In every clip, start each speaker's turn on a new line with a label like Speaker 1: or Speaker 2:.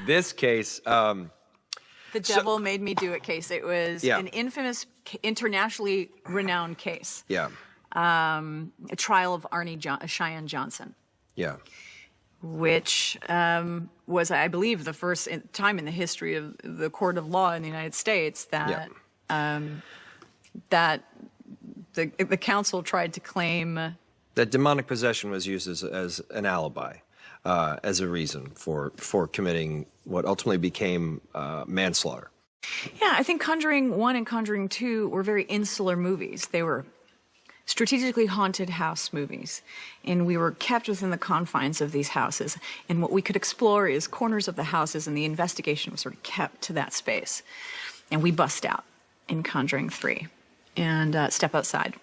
Speaker 1: This case,
Speaker 2: the devil made me do it case. It was an infamous, internationally renowned case.
Speaker 1: Yeah.
Speaker 2: A trial of Cheyenne Johnson.
Speaker 1: Yeah.
Speaker 2: Which was, I believe, the first time in the history of the court of law in the United States that that the council tried to claim
Speaker 1: that demonic possession was used as an alibi, as a reason for committing what ultimately became manslaughter.
Speaker 2: Yeah, I think Conjuring 1 and Conjuring 2 were very insular movies. They were strategically haunted house movies, and we were kept within the confines of these houses. And what we could explore is corners of the houses, and the investigation was sort of kept to that space. And we bust out in Conjuring 3 and step outside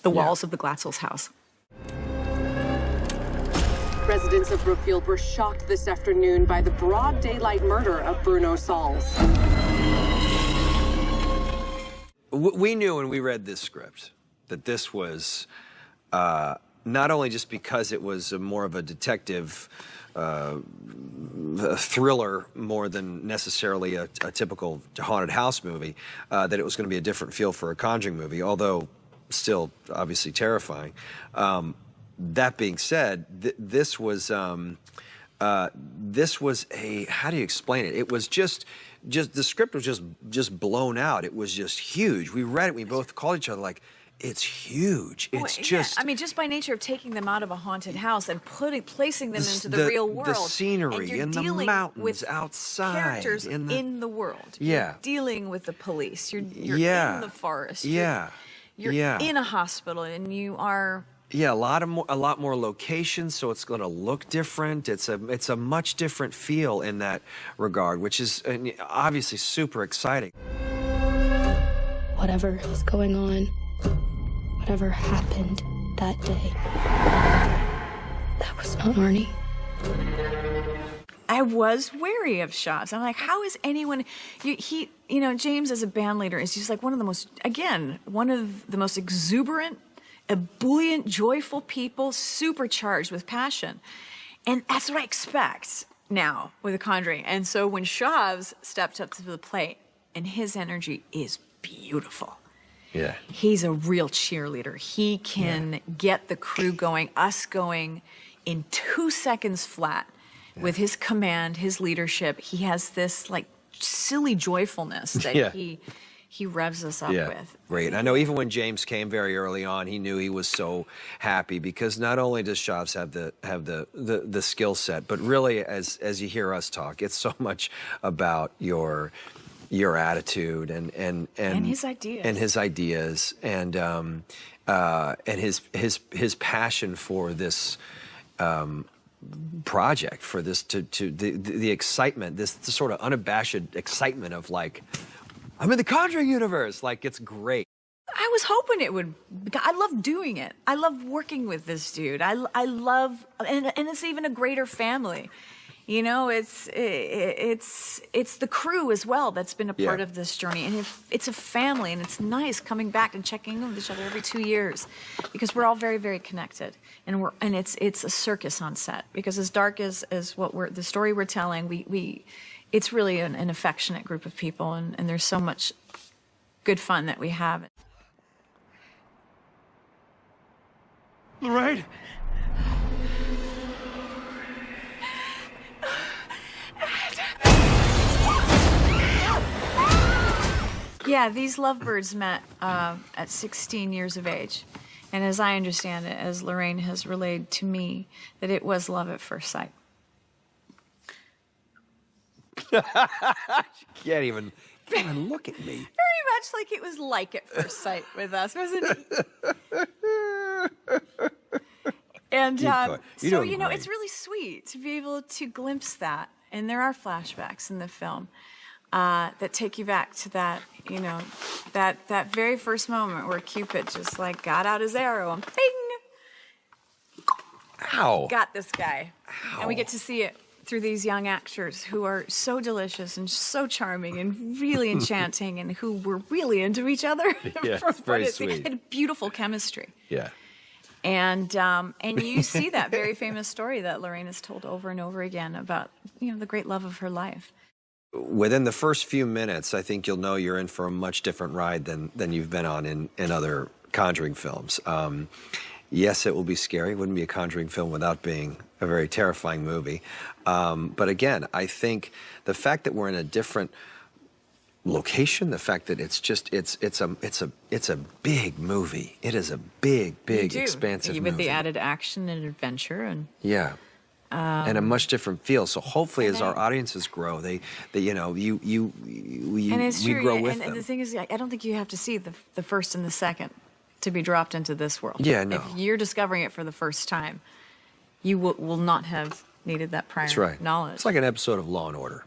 Speaker 2: the walls of the Glatzel's house.
Speaker 3: Residents of Brookfield were shocked this afternoon by the broad daylight murder of Bruno Sauls.
Speaker 1: We knew when we read this script that this was not only just because it was more of a detective thriller more than necessarily a typical haunted house movie, that it was going to be a different feel for a Conjuring movie, although still obviously terrifying. That being said, this was a, how do you explain it? It was just the script was just blown out. It was just huge. We read it, we both called each other like, it's huge. It's just.
Speaker 2: I mean, just by nature of taking them out of a haunted house and placing them into the real world.
Speaker 1: The scenery and the mountains
Speaker 2: with
Speaker 1: outside.
Speaker 2: Characters in the world.
Speaker 1: Yeah.
Speaker 2: You're dealing with the police. You're in the forest. You're in a hospital, and you are.
Speaker 1: Yeah, a lot more locations, so it's going to look different. It's a much different feel in that regard, which is obviously super exciting.
Speaker 4: Whatever is going on, whatever happened that day, that was not Arnie.
Speaker 2: I was wary of Shavs. I'm like, how is anyone? James as a band leader is just like one of the most exuberant, ebullient, joyful people, supercharged with passion. And that's what I expect now with The Conjuring. And so when Shavs stepped up to the plate, and his energy is beautiful.
Speaker 1: Yeah.
Speaker 2: He's a real cheerleader. He can get the crew going, us going in 2 seconds flat with his command, his leadership. He has this like silly joyfulness that he revs us up with.
Speaker 1: Right. And I know even when James came very early on, he knew he was so happy because not only does Shavs have the skill set, but really as you hear us talk, it's so much about your attitude and
Speaker 2: his ideas
Speaker 1: and his passion for this project, for this the excitement, this sort of unabashed excitement of like, I'm in the Conjuring universe. Like, it's great.
Speaker 2: I was hoping it would. I love doing it. I love working with this dude. I love, and it's even a greater family. You know, it's the crew as well that's been a part of this journey, and it's a family, and it's nice coming back and checking in with each other every 2 years, because we're all very, very connected, and it's a circus on set. Because as dark as the story we're telling, it's really an affectionate group of people, and there's so much good fun that we have.
Speaker 5: Lorraine.
Speaker 2: Yeah, these lovebirds met at 16 years of age. And as I understand it, as Lorraine has relayed to me, that it was love at first sight.
Speaker 1: You can't even look at me.
Speaker 2: Very much like it was like at first sight with us, wasn't it? And so, it's really sweet to be able to glimpse that. And there are flashbacks in the film that take you back to that, that very first moment where Cupid just like got out his arrow and bing!
Speaker 1: Ow.
Speaker 2: Got this guy.
Speaker 1: Ow.
Speaker 2: And we get to see it through these young actors who are so delicious and so charming and really enchanting and who were really into each other.
Speaker 1: Yeah, it's very sweet.
Speaker 2: They had beautiful chemistry.
Speaker 1: Yeah.
Speaker 2: And you see that very famous story that Lorraine has told over and over again about, the great love of her life.
Speaker 1: Within the first few minutes, I think you'll know you're in for a much different ride than you've been on in other Conjuring films. Yes, it will be scary. It wouldn't be a Conjuring film without being a very terrifying movie. But again, I think the fact that we're in a different location, the fact that it's a big movie. It is a big, expansive movie
Speaker 2: with the added action and adventure, and
Speaker 1: and a much different feel. So hopefully, as our audiences grow, we grow with them.
Speaker 2: And the thing is, I don't think you have to see the first and the second to be dropped into this world.
Speaker 1: Yeah, no.
Speaker 2: If you're discovering it for the first time, you will not have needed that prior knowledge.
Speaker 1: It's like an episode of Law and Order.